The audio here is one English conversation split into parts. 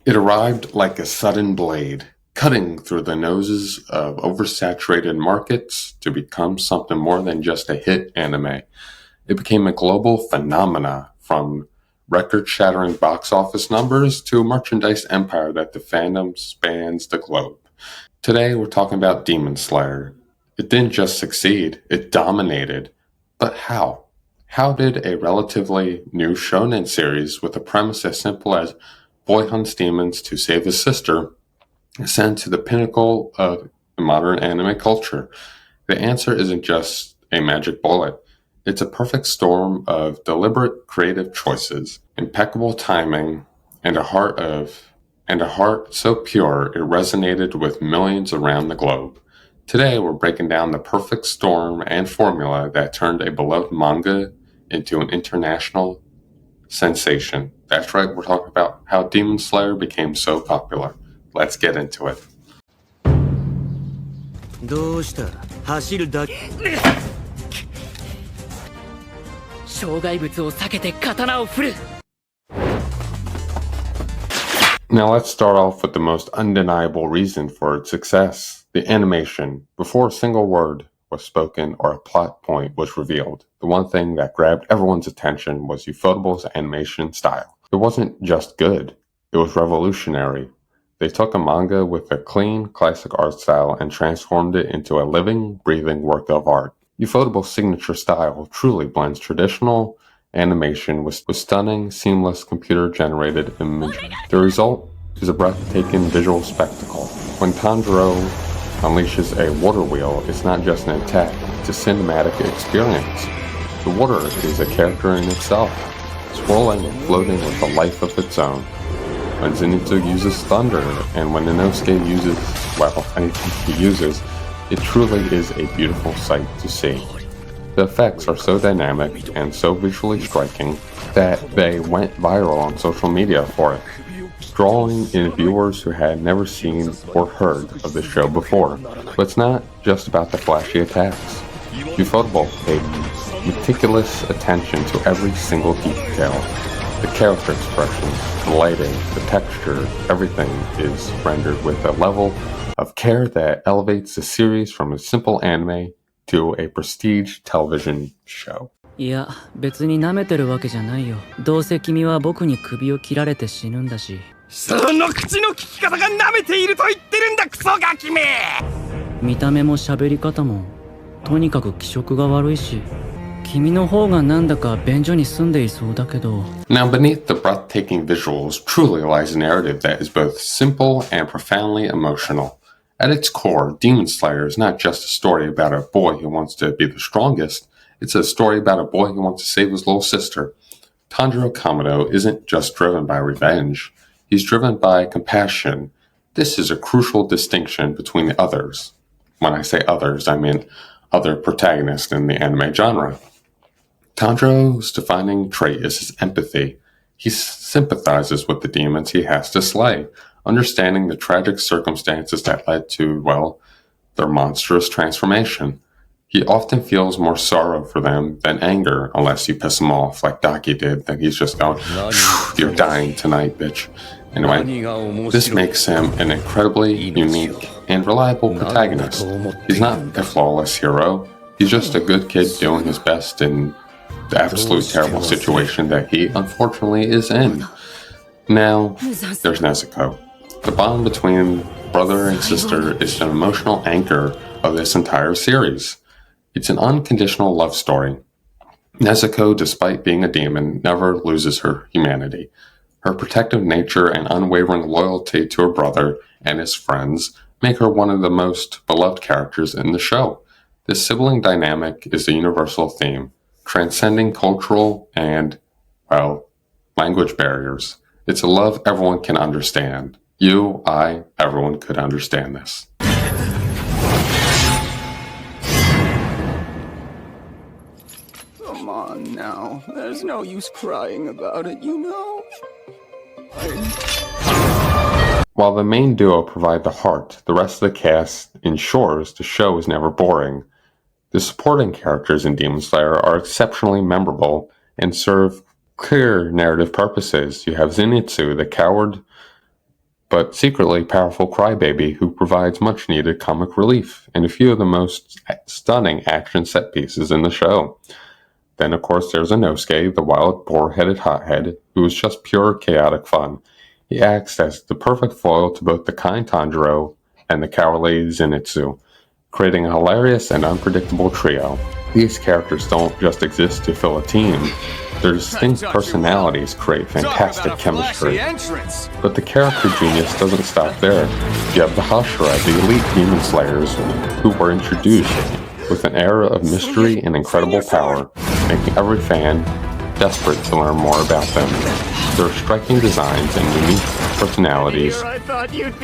It arrived like a sudden blade, cutting through the noses of oversaturated markets to become something more than just a hit anime. It became a global phenomena, from record-shattering box office numbers to a merchandise empire that the fandom spans the globe. Today we're talking about Demon Slayer. It didn't just succeed, it dominated. But how? How did a relatively new shonen series with a premise as simple as boy hunts demons to save his sister ascend to the pinnacle of modern anime culture? The answer isn't just a magic bullet. It's a perfect storm of deliberate creative choices, impeccable timing, and a heart so pure it resonated with millions around the globe. Today we're breaking down the perfect storm and formula that turned a beloved manga into an international sensation. That's right, we're talking about how Demon Slayer became so popular. Let's get into it. どうした走るだけ障害物を避けて刀を振る Now let's start off with the most undeniable reason for its success, the animation. Before a single word was spoken or a plot point was revealed, the one thing that grabbed everyone's attention was Ufotable's animation style. It wasn't just good, it was revolutionary. They took a manga with a clean, classic art style and transformed it into a living, breathing work of art. Ufotable's signature style truly blends traditional animation with stunning, seamless, computer-generated imagery. The result is a breathtaking visual spectacle. When Tanjiro unleashes a water wheel, it's not just an attack, it's a cinematic experience. The water is a character in itself, swirling and floating with a life of its own. When Zenitsu uses thunder, and when Inosuke uses, well, anything he uses, it truly is a beautiful sight to see. The effects are so dynamic and so visually striking that they went viral on social media for it, drawing in viewers who had never seen or heard of the show before. But it's not just about the flashy attacks. Ufotable paid meticulous attention to every single detail. The character expressions, the lighting, the texture, everything is rendered with a level of care that elevates the series from a simple anime to a prestige television show. いや、別に舐めてるわけじゃないよ。どうせ君は僕に首を切られて死ぬんだし。その口の利き方が舐めていると言ってるんだクソガキめ見た目も喋り方もとにかく気色が悪いし、君の方がなんだか便所に住んでいそうだけど。Now, beneath the breathtaking visuals truly lies a narrative that is both simple and profoundly emotional. At its core, Demon Slayer is not just a story about a boy who wants to be the strongest, it's a story about a boy who wants to save his little sister. Tanjiro Kamado isn't just driven by revenge, he's driven by compassion. This is a crucial distinction between the others. When I say others, I mean other protagonists in the anime genre. Tanjiro's defining trait is his empathy. He sympathizes with the demons he has to slay, understanding the tragic circumstances that led to, well, their monstrous transformation. He often feels more sorrow for them than anger, unless you piss him off like Daki did, then he's just going, you're dying tonight, bitch. Anyway, this makes him an incredibly unique and reliable protagonist. He's not a flawless hero, he's just a good kid doing his best in the absolute terrible situation that he unfortunately is in. Now, there's Nezuko. The bond between brother and sister is an emotional anchor of this entire series. It's an unconditional love story. Nezuko, despite being a demon, never loses her humanity. Her protective nature and unwavering loyalty to her brother and his friends make her one of the most beloved characters in the show. This sibling dynamic is a universal theme, transcending cultural and, well, language barriers. It's a love everyone can understand. You, I, everyone could understand this. Come on now. There's no use crying about it, you know? While the main duo provide the heart, the rest of the cast ensures the show is never boring. The supporting characters in Demon Slayer are exceptionally memorable and serve clear narrative purposes. You have Zenitsu, the coward but secretly powerful crybaby who provides much needed comic relief and a few of the most stunning action set pieces in the show. Then, of course, there's Inosuke, the wild, boar-headed hothead, who is just pure chaotic fun. He acts as the perfect foil to both the kind Tanjiro and the cowardly Zenitsu, creating a hilarious and unpredictable trio. These characters don't just exist to fill a team. Their distinct personalities create fantastic chemistry. But the character genius doesn't stop there. You have the Hashira, the elite demon slayers, who were introduced with an era of mystery and incredible power, making every fan desperate to learn more about them. Their striking designs and unique personalities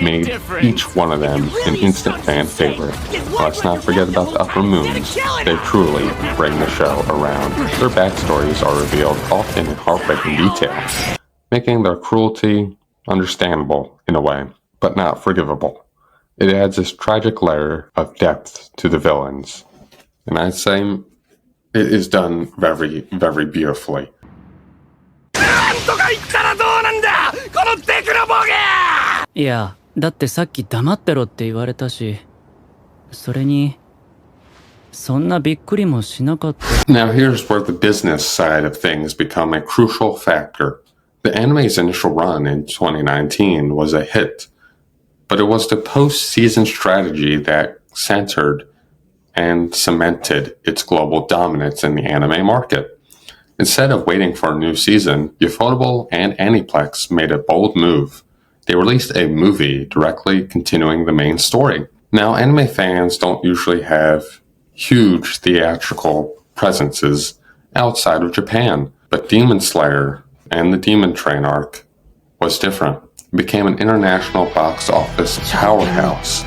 made each one of them an instant fan favorite. Let's not forget about the Upper Moons. They truly bring the show around. Their backstories are revealed often in heartbreaking detail, making their cruelty understandable in a way, but not forgivable. It adds this tragic layer of depth to the villains. And I'd say it is done very, very beautifully. なんとか言ったらどうなんだこのデクノボケ！いや、だってさっき黙ってろって言われたし、それに、そんなびっくりもしなかった。Now here's where the business side of things become a crucial factor. The anime's initial run in 2019 was a hit, but it was the post-season strategy that centered and cemented its global dominance in the anime market. Instead of waiting for a new season, Ufotable and Aniplex made a bold move. They released a movie directly continuing the main story. Now, anime fans don't usually have huge theatrical presences outside of Japan, but Demon Slayer and the Demon Train arc was different. It became an international box office powerhouse,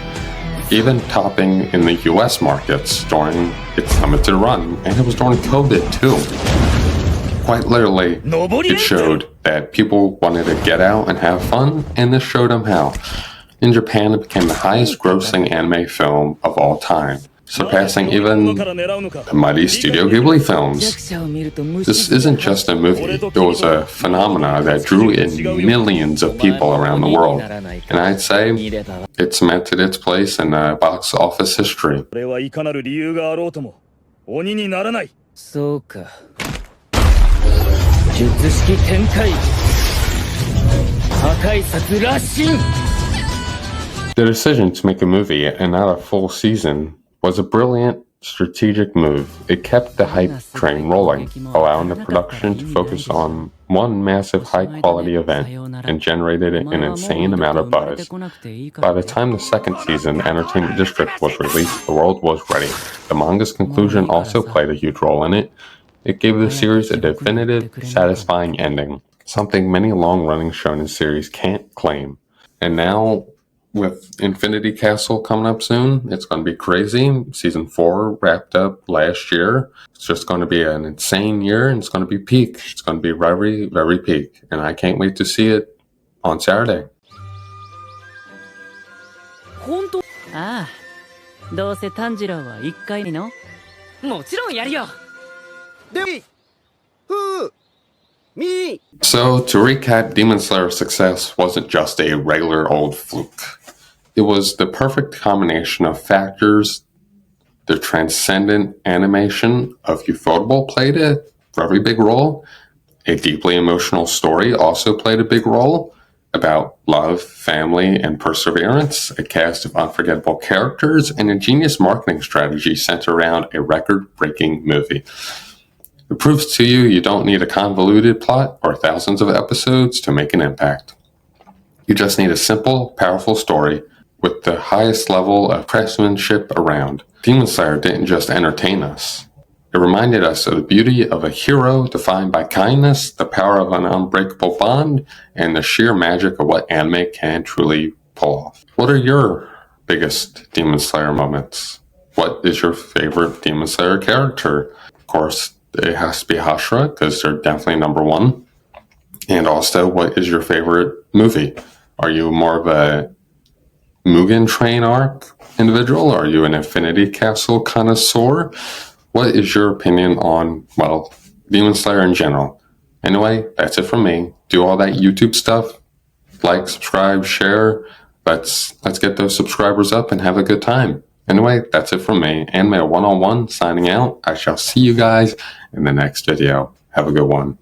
even topping in the US markets during its limited run, and it was during COVID too. Quite literally, it showed that people wanted to get out and have fun, and this showed them how. In Japan, it became the highest grossing anime film of all time, surpassing even the mighty Studio Ghibli films. This isn't just a movie, it was a phenomena that drew in millions of people around the world, and I'd say it cemented its place in box office history. そうか。術式展開。破壊殺羅針。 The decision to make a movie and not a full season was a brilliant strategic move. It kept the hype train rolling, allowing the production to focus on one massive high-quality event and generated an insane amount of buzz. By the time the second season, Entertainment District, was released, the world was ready. The manga's conclusion also played a huge role in it. It gave the series a definitive, satisfying ending, something many long-running shonen series can't claim. And now, with Infinity Castle coming up soon, it's going to be crazy. Season 4 wrapped up last year. It's just going to be an insane year, and it's going to be peak. It's going to be very, very peak. And I can't wait to see it on Saturday. ああ、どうせ炭治郎は一回の。もちろんやるよ。 So, to recap, Demon Slayer's success wasn't just a regular old fluke. It was the perfect combination of factors. The transcendent animation of Ufotable played a very big role. A deeply emotional story also played a big role about love, family, and perseverance, a cast of unforgettable characters, and a genius marketing strategy centered around a record-breaking movie. It proves to you you don't need a convoluted plot or thousands of episodes to make an impact. You just need a simple, powerful story with the highest level of craftsmanship around. Demon Slayer didn't just entertain us. It reminded us of the beauty of a hero defined by kindness, the power of an unbreakable bond, and the sheer magic of what anime can truly pull off. What are your biggest Demon Slayer moments? What is your favorite Demon Slayer character? Of course, it has to be Hashira, because they're definitely number one. And also, what is your favorite movie? Are you more of a Mugen Train arc individual? Are you an Infinity Castle connoisseur? What is your opinion on, well, Demon Slayer in general? Anyway, that's it from me. Do all that YouTube stuff. like, subscribe, share. Let's get those subscribers up and have a good time. Anyway, that's it from me. Anime 101 signing out. I shall see you guys in the next video. Have a good one.